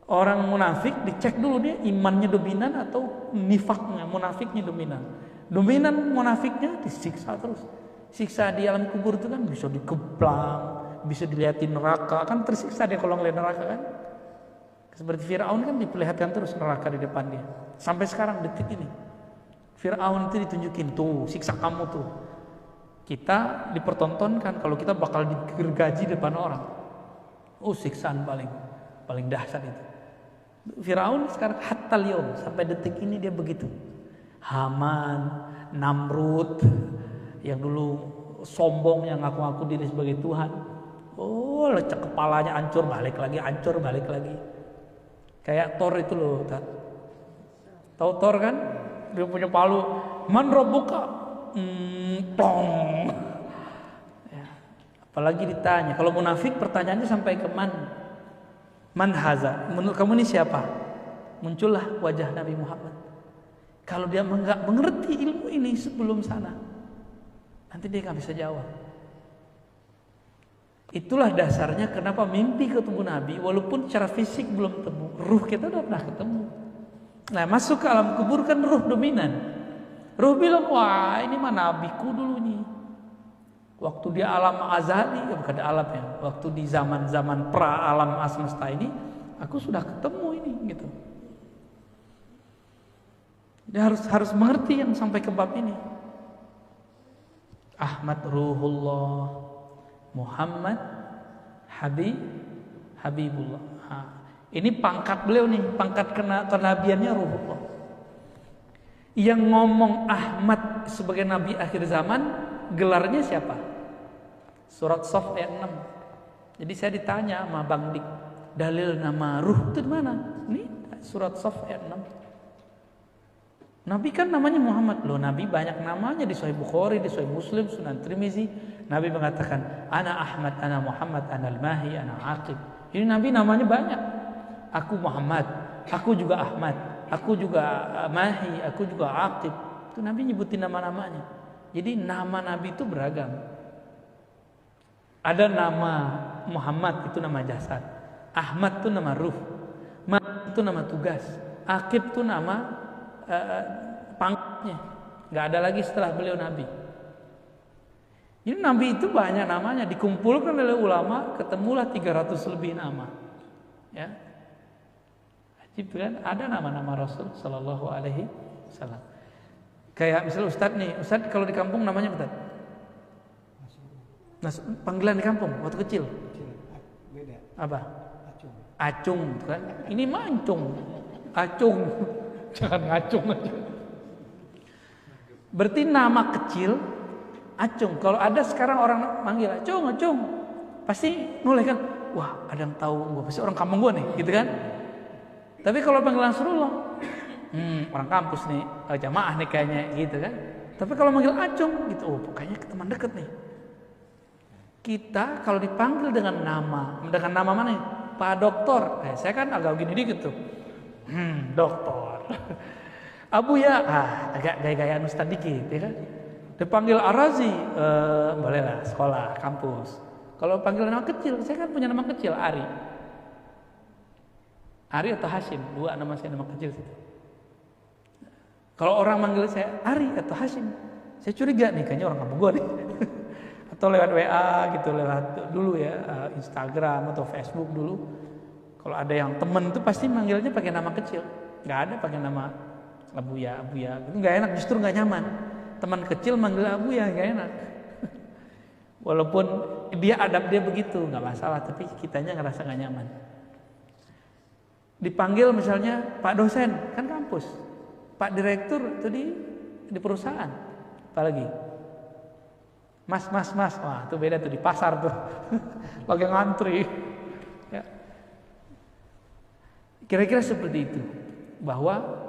Orang munafik dicek dulu dia imannya dominan atau nifaknya, munafiknya dominan. Dominan munafiknya disiksa terus. Siksa di alam kubur itu kan bisa dikeplang, bisa dilihatin neraka, kan tersiksa dia kalau ngeliat neraka kan. Seperti Fir'aun kan diperlihatkan terus neraka di depan dia. Sampai sekarang detik ini. Fir'aun itu ditunjukin tuh, siksa kamu tuh. Kita dipertontonkan kalau kita bakal digergaji depan orang. Siksaan paling dahsyat itu. Fir'aun sekarang hatta liom sampai detik ini dia begitu. Haman, Namrud yang dulu sombong yang ngaku-ngaku diri sebagai Tuhan. Lecek kepalanya hancur balik lagi. Kayak Thor itu loh, tahu Thor kan? Dia punya palu. Man rabbuka? Plong. Ya. Apalagi ditanya. Kalau munafik pertanyaannya sampai ke man haza? Menurut kamu ini siapa? Muncullah wajah Nabi Muhammad. Kalau dia nggak mengerti ilmu ini sebelum sana, nanti dia nggak bisa jawab. Itulah dasarnya kenapa mimpi ketemu Nabi walaupun secara fisik belum ketemu, ruh kita udah pernah ketemu. Nah, masuk ke alam kubur kan ruh dominan. Ruh bilang, wah ini mah nabiku dulu nih. Waktu di alam azali, bukan di alam ya, waktu di zaman-zaman pra alam semesta ini, aku sudah ketemu ini gitu. Dia harus mengerti yang sampai ke bab ini. Ahmad ruhullah, Muhammad Habibullah. Ini pangkat beliau nih, pangkat kenabiannya ruhullah. Yang ngomong Ahmad sebagai nabi akhir zaman, gelarnya siapa? Surat Shaf ayat 6. Jadi saya ditanya sama Bang Dik, dalil nama ruh itu di mana? Ini surat Shaf ayat 6. Nabi kan namanya Muhammad. Loh, Nabi banyak namanya di Sahih Bukhari, di Sahih Muslim, Sunan Tirmizi. Nabi mengatakan, Ana Ahmad, Ana Muhammad, Ana Al-Mahi, Ana Aqib. Ini Nabi namanya banyak. Aku Muhammad, aku juga Ahmad, aku juga Mahi, aku juga Aqib. Itu Nabi nyebutin nama-namanya. Jadi nama Nabi itu beragam. Ada nama Muhammad, itu nama jasad. Ahmad itu nama ruh. Mahi itu nama tugas. Aqib itu nama pangkatnya. Nggak ada lagi setelah beliau Nabi. Ini Nabi itu banyak namanya, dikumpulkan oleh ulama, ketemulah 300 lebih nama. Ya, ajib kan? Ada nama-nama Rasul Sallallahu Alaihi Wasallam. Kayak misalnya Ustadz nih, Ustadz kalau di kampung namanya Ustadz. Nah, panggilan di kampung waktu kecil. Beda. Apa? Acung, kan? Ini mancung, acung. Jangan ngacung aja. Berarti nama kecil Acung. Kalau ada sekarang orang manggil Acung, pasti noleh kan. Wah, ada yang tahu gue, pasti orang kampung gue nih, gitu kan. Tapi kalau panggil Nasrullah, orang kampus nih, jamaah nih kayaknya, gitu kan. Tapi kalau manggil Acung, gitu, kayaknya teman deket nih. Kita kalau dipanggil dengan nama mana nih? Pak Doktor. Saya kan agak gini dikit tuh. Doktor. Abu ya, agak gaya-gayaan Ustadz dikit, ya kan? Dipanggil Arazi, bolehlah sekolah, kampus. Kalau panggil nama kecil, saya kan punya nama kecil, Ari atau Hashim, dua nama saya nama kecil situ. Kalau orang manggil saya Ari atau Hashim, saya curiga nih, kayaknya orang kampung gua nih. Atau lewat WA gitu, lewat dulu ya, Instagram atau Facebook dulu. Kalau ada yang temen itu pasti manggilnya pakai nama kecil. Nggak ada pakai nama Abuya, itu nggak enak, justru nggak nyaman. Teman kecil manggil Abuya nggak enak. Walaupun dia adab dia begitu nggak masalah, tapi kitanya ngerasa nggak nyaman. Dipanggil misalnya Pak dosen, kan kampus, Pak direktur itu di perusahaan, apalagi Mas, wah itu beda tuh di pasar tuh, lagi ngantri. Ya. Kira-kira seperti itu, bahwa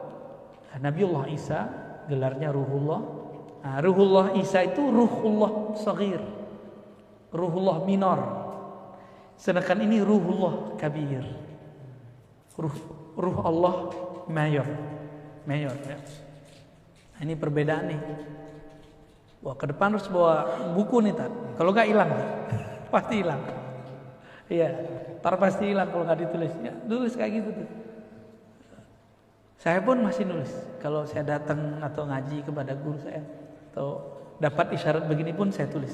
Nabiullah Isa gelarnya Ruhullah. Nah, Ruhullah Isa itu Ruhullah Saghir, Ruhullah minor. Sedangkan ini Ruhullah Kabir, ruh ruh Allah mayor ya. Nah, ini perbedaan nih. Wah, ke depan harus bawa buku nih Tat. Kalau nggak hilang pasti hilang. Iya, ntar pasti hilang kalau nggak ditulis. Ya, tulis kayak gitu tuh. Saya pun masih nulis. Kalau saya datang atau ngaji kepada guru saya atau dapat isyarat begini pun saya tulis.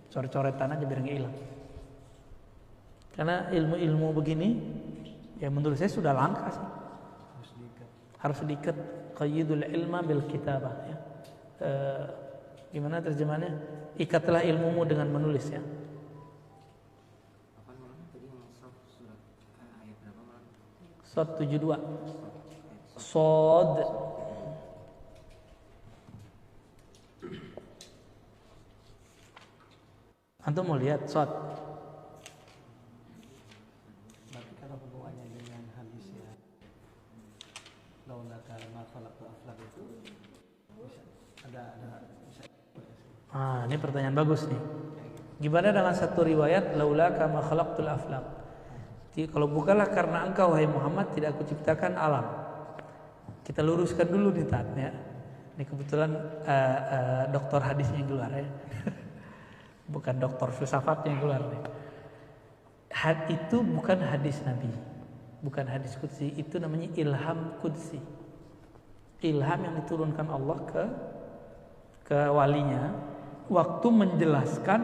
Coret-coretan aja biar nggak hilang. Karena ilmu-ilmu begini, ya menurut saya sudah langka sih. Harus diikat. Qayyidul ilma bil kitabah. Ya. Gimana terjemahannya? Ikatlah ilmumu dengan menulis ya. Apa namanya tadi yang surat ayat berapa malam? Surat 72. Sod. Antum mau lihat sod? Berarti kalau hubungannya dengan hadis ya, laula ma khalaqtu aflaq itu bisa ada bisa. Ini pertanyaan bagus nih. Gimana dengan satu riwayat laula kama khalaqtul aflaq? Kalau bukanlah karena engkau wahai Muhammad tidak aku ciptakan alam. Kita luruskan dulu nih Tat ya. Ini kebetulan doktor hadisnya yang keluar ya. Bukan doktor filsafatnya yang keluar nih. Itu bukan hadis Nabi. Bukan hadis qudsi, itu namanya ilham qudsi. Ilham yang diturunkan Allah ke walinya waktu menjelaskan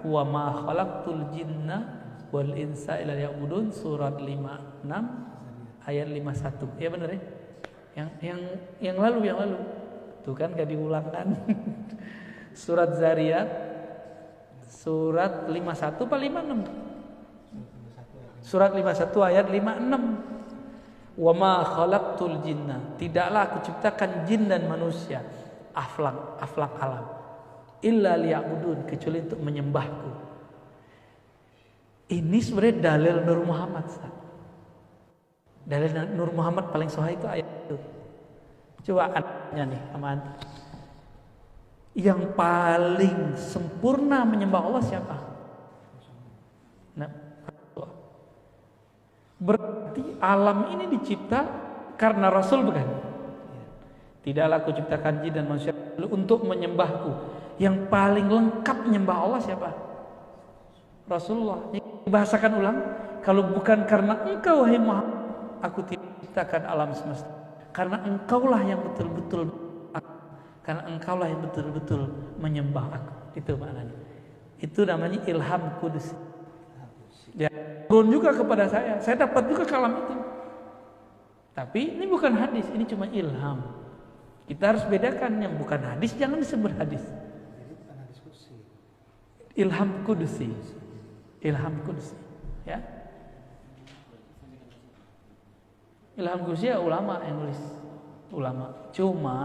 wa ma khalaqtul jinna wal insa illa liya'budun surat 56 ayat 51. Ya benar ya? Yang lalu tuh kan gak diulang kan. Surat Zariyat surat 51 apa 56? Surat 51 ayat 56. Wa ma khalaqtul jinna, tidaklah aku ciptakan jin dan manusia, aflak alam, illa liya'budun, kecuali untuk menyembahku. Ini sebenarnya dalil Nur Muhammad. Dalil Nur Muhammad paling sahih itu ayat itu. Coba anaknya nih sama antum. Yang paling sempurna menyembah Allah siapa? Nah, berarti alam ini dicipta karena Rasul bukan? Tidaklah aku ciptakan jin dan manusia untuk menyembahku. Yang paling lengkap menyembah Allah siapa? Rasulullah. Bahasakan ulang. Kalau bukan karena engkau wahai Muhammad, aku tidak ciptakan alam semesta. Karena engkaulah yang betul-betul aku. Karena engkaulah yang betul-betul menyembah aku. Itu maknanya. Itu namanya ilham qudsi. Ya, turun juga kepada saya. Saya dapat juga kalam itu. Tapi ini bukan hadis, ini cuma ilham. Kita harus bedakan yang bukan hadis, jangan disebut hadis. Jadi bukan hadis qudsi. Ilham qudsi. Ilham qudsi, ya. Ilham qudsi ya ulama yang nulis. Ulama. Cuma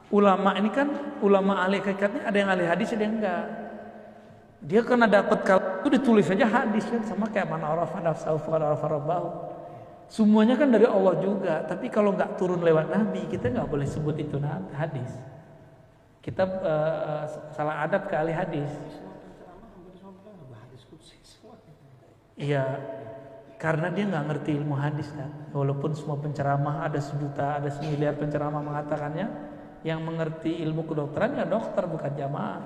ulama ini kan ulama ahli hakikatnya ada yang ahli hadis, ada yang enggak. Dia karena dapat kalau itu ditulis saja hadis kan, sama kayak man arafa nafsahu faqad arafa rabbahu. Semuanya kan dari Allah juga, tapi kalau nggak turun lewat Nabi, kita nggak boleh sebut itu hadis. Kita salah adab ke ahli hadis. Iya, karena dia nggak ngerti ilmu hadis kan. Walaupun semua penceramah ada sejuta, ada semiliar penceramah mengatakannya, yang mengerti ilmu kedokteran ya dokter bukan jamaah.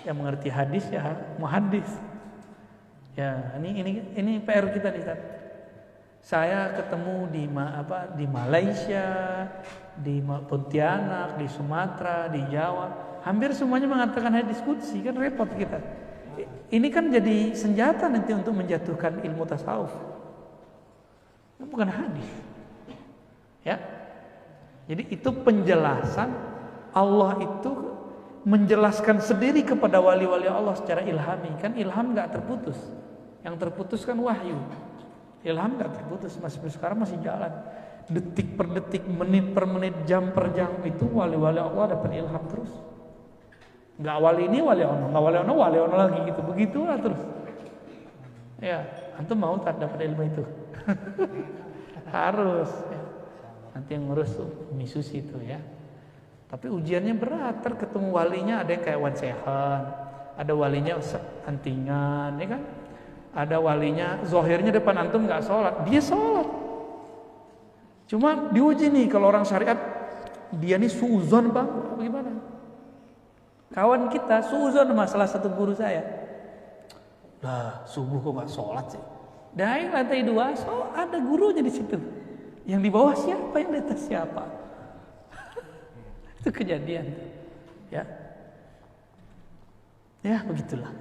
Yang mengerti hadis ya muhaddis. Ya, ini PR kita nih kan. Saya ketemu di Malaysia, di Pontianak, di Sumatera, di Jawa, hampir semuanya mengatakan hadis qudsi, kan repot kita. Ini kan jadi senjata nanti untuk menjatuhkan ilmu tasawuf. Bukan hadis. Ya. Jadi itu penjelasan Allah itu menjelaskan sendiri kepada wali-wali Allah secara ilhami. Kan ilham gak terputus. Yang terputus kan wahyu. Ilham gak terputus, masih sekarang masih jalan. Detik per detik, menit per menit, jam per jam, itu wali-wali Allah dapat ilham terus. Gak wali ini wali ono, gak wali ono lagi gitu. Begitulah terus. Ya, antum mau tak dapat ilmu itu? Harus. Ya. Nanti yang ngurus misusi itu ya. Tapi ujiannya berat, ketemu walinya ada yang kayak Wan Sehan, ada walinya antingan, ya kan? Ada walinya zohirnya depan antum nggak sholat, dia sholat. Cuma diuji nih kalau orang syariat, dia nih suuzon bang, bagaimana? Kawan kita suuzon sama salah satu guru saya. Lah subuh kok gak sholat sih? Dari lantai 2, so ada gurunya di situ. Yang di bawah siapa, yang di atas siapa? Itu kejadian. Ya, ya begitulah.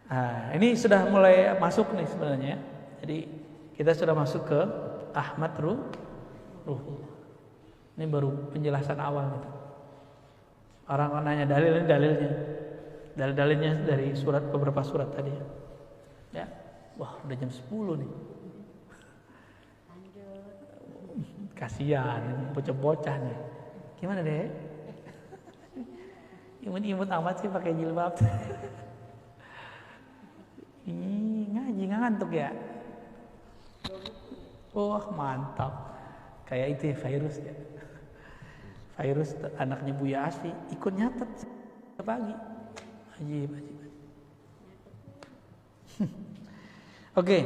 Nah, ini sudah mulai masuk nih sebenarnya. Jadi kita sudah masuk ke Ahmad Ruhullah. Ini baru penjelasan awal gitu. Orang nanya dalilnya dari surat, beberapa surat tadi. Ya, wah udah jam 10 nih. Kasihan bocah-bocah nih. Gimana deh? Imut-imut amat sih pakai jilbab. Ih, ngaji nggak ngantuk ya? Wah mantap. Kayak itu ya, virus ya. Virus anaknya Buya Asfi ikut nyatet pagi. Ajib. Oke.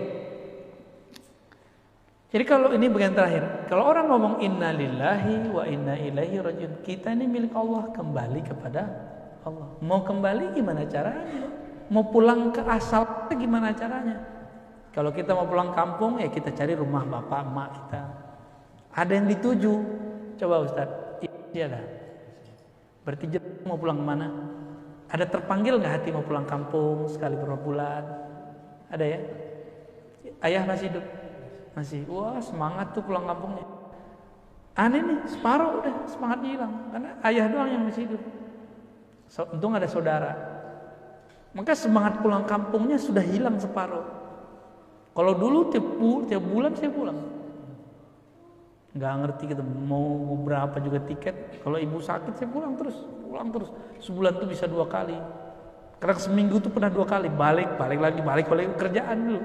Jadi kalau ini bagian terakhir, kalau orang ngomong inna lillahi wa inna ilaihi rajiun, kita ini milik Allah, kembali kepada Allah. Mau kembali gimana caranya? Mau pulang ke asal gimana caranya? Kalau kita mau pulang kampung, ya kita cari rumah bapak emak kita. Ada yang dituju. Coba Ustaz, iya ada. Berarti mau pulang kemana? Ada terpanggil nggak hati mau pulang kampung sekali berapa bulan? Ada ya? Ayah masih hidup? Masih. Wah semangat tuh pulang kampungnya. Aneh nih, separuh udah semangatnya hilang. Karena ayah doang yang masih hidup. Untung ada saudara. Maka semangat pulang kampungnya sudah hilang separuh. Kalau dulu tiap bulan saya pulang. Nggak ngerti gitu, mau berapa juga tiket. Kalau ibu sakit saya pulang terus. Sebulan tuh bisa 2 kali. Kadang seminggu tuh pernah 2 kali. Balik lagi kerjaan dulu.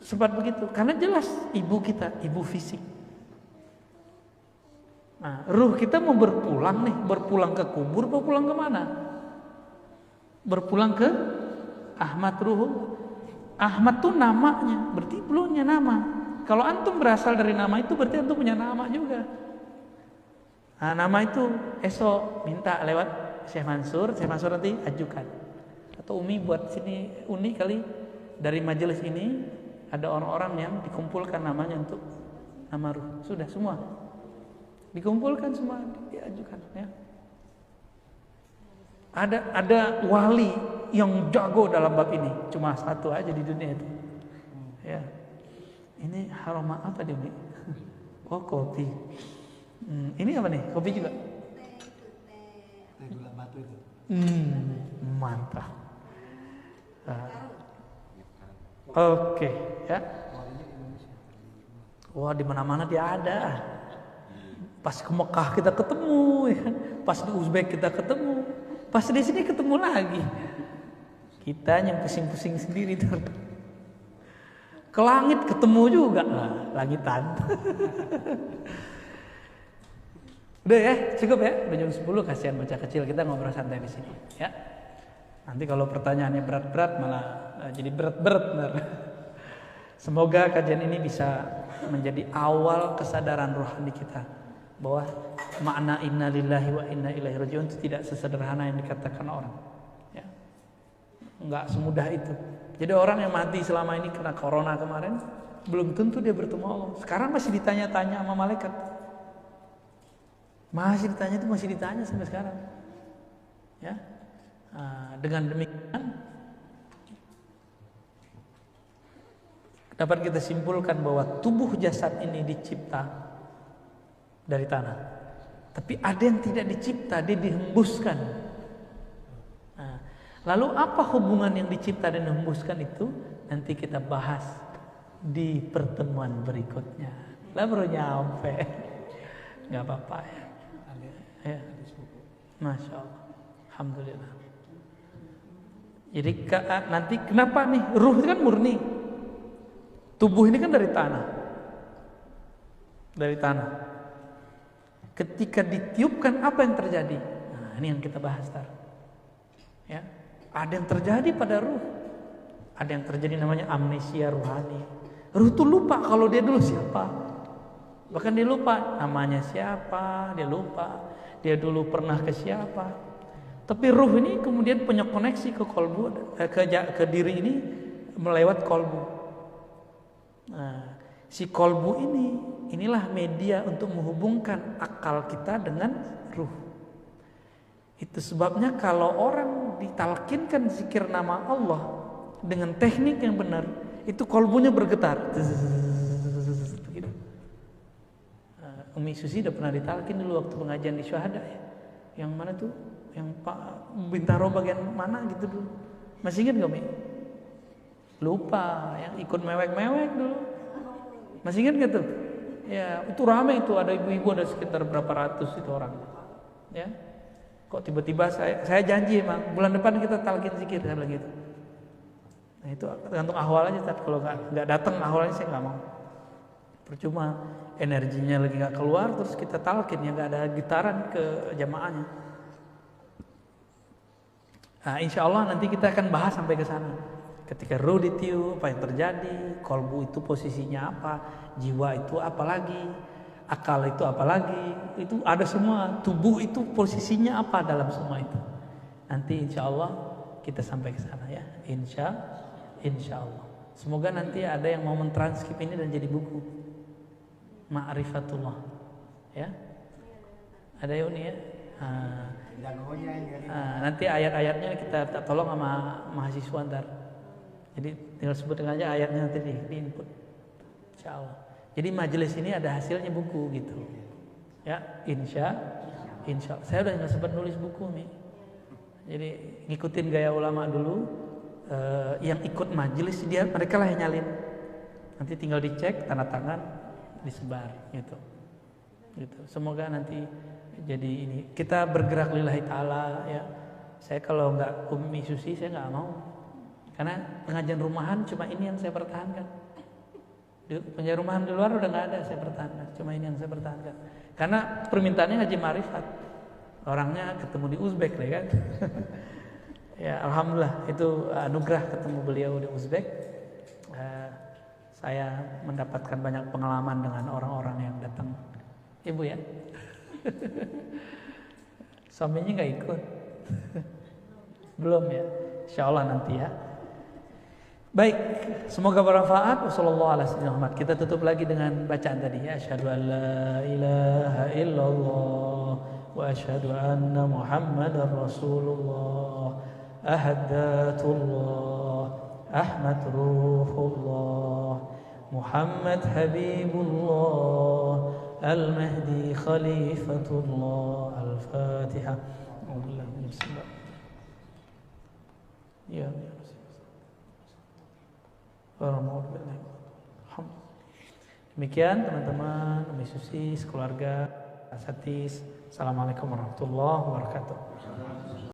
Sempat begitu, karena jelas ibu kita, ibu fisik. Nah, ruh kita mau berpulang ke kubur, mau pulang kemana? Berpulang ke Ahmad Ruhullah. Ahmad tuh namanya, berarti belumnya nama. Kalau antum berasal dari nama itu, berarti antum punya nama juga. Nah, nama itu esok minta lewat Syekh Mansur nanti ajukan. Atau Umi buat sini unik kali dari majelis ini. Ada orang-orang yang dikumpulkan namanya untuk nama ruh. Sudah semua dikumpulkan, semua diajukan ya. Ada wali yang jago dalam bab ini, cuma satu aja di dunia itu. Ya. Ini aroma apa dia, Umi? Oh, kopi. Ini apa nih? Kopi juga? Teh gula batu itu. Mantap. Oke, ya. Wah, di mana-mana dia ada. Pas ke Mekah kita ketemu, ya. Pas di Uzbek kita ketemu, pas di sini ketemu lagi. Kita yang pusing-pusing sendiri tuh. Ke langit ketemu juga, langitan. Udah ya, cukup ya. Udah jam 10, kasihan bocah kecil, kita ngobrol santai di sini, ya. Nanti kalau pertanyaannya berat-berat malah jadi berat-berat benar. Semoga kajian ini bisa menjadi awal kesadaran rohani kita bahwa makna inna lillahi wa inna ilaihi rajiun itu tidak sesederhana yang dikatakan orang. Ya. Enggak semudah itu. Jadi orang yang mati selama ini kena corona kemarin belum tentu dia bertemu Allah. Sekarang masih ditanya-tanya sama malaikat. Masih ditanya sampai sekarang. Ya. Dengan demikian dapat kita simpulkan bahwa tubuh jasad ini dicipta dari tanah, tapi ada yang tidak dicipta, dia dihembuskan. Lalu apa hubungan yang dicipta dan dihembuskan itu? Nanti kita bahas di pertemuan berikutnya. Lah baru nyampe, nggak apa-apa ya. Masya Allah, alhamdulillah. Jadi nanti kenapa nih? Ruh itu kan murni. Tubuh ini kan dari tanah. Dari tanah. Ketika ditiupkan apa yang terjadi? Nah, ini yang kita bahas tar. Ya. Ada yang terjadi pada ruh. Ada yang terjadi namanya amnesia ruhani. Ruh itu lupa kalau dia dulu siapa. Bahkan dia lupa namanya siapa, dia lupa dia dulu pernah ke siapa. Tapi ruh ini kemudian punya koneksi ke kolbu, ke diri ini melewat kolbu. Nah, si kolbu inilah media untuk menghubungkan akal kita dengan ruh. Itu sebabnya kalau orang ditalkinkan zikir nama Allah dengan teknik yang benar, itu kolbunya bergetar. Begitu. Umi Susi udah pernah ditalkin dulu waktu pengajian di Syuhada ya. Yang mana tuh? Yang Pak Bintaro bagian mana gitu dulu. Masih ingat gak Umi? Lupa, yang ikut mewek-mewek dulu. Masih ingat gak tuh? Ya, itu rame itu, ada ibu-ibu, ada sekitar berapa ratus itu orang. Ya. Kok tiba-tiba saya janji emang bulan depan kita talkin zikir, saya bilang gitu. Nah itu tergantung ahwal aja, kalau nggak datang ahwalnya saya nggak mau. Percuma energinya lagi nggak keluar, terus kita talkin ya nggak ada getaran ke jamaahnya. Nah, insya Allah nanti kita akan bahas sampai ke sana. Ketika ruh ditiup, apa yang terjadi, kolbu itu posisinya apa, jiwa itu apa lagi, akal itu apa lagi, itu ada semua. Tubuh itu posisinya apa dalam semua itu. Nanti insya Allah kita sampai ke sana ya, insya Allah. Semoga nanti ada yang mau mentranskrip ini dan jadi buku Ma'rifatullah, ya. Ada ya Uni ya. Nanti ayat-ayatnya kita tolong sama mahasiswa ntar. Jadi tinggal sebut aja ayatnya nanti di input, insya Allah. Jadi majelis ini ada hasilnya buku gitu, ya. Insya Allah. Saya udah nggak sempat nulis buku nih. Jadi ngikutin gaya ulama dulu. Yang ikut majelis mereka lah yang nyalin. Nanti tinggal dicek tanda tangan, disebar gitu. Semoga nanti jadi ini kita bergerak lillahi ta'ala ya. Saya kalau nggak Umi Susi saya nggak mau, karena pengajian rumahan cuma ini yang saya pertahankan. Pengajian rumahan di luar udah nggak ada saya pertahankan, cuma ini yang saya pertahankan. Karena permintaannya ngaji marifat, orangnya ketemu di Uzbek ya kan. Ya alhamdulillah itu anugerah ketemu beliau di Uzbek. Saya mendapatkan banyak pengalaman dengan orang-orang yang datang. Ibu ya. Suaminya nggak ikut. Belum ya. Insya Allah nanti ya. Baik, semoga bermanfaat. Wassalamualaikum. Kita tutup lagi dengan bacaan tadi ya. Asyhadu an la ilaha illallah wa asyhadu anna Muhammadar Rasulullah. Ahdatullah, Ahmad Ruhullah, Muhammad Habibullah, Al-Mahdi Khalifatullah. Al-Fatihah. Ya, demikian teman-teman, Umi Susi, sekeluarga, Asatis. Assalamualaikum warahmatullahi wabarakatuh.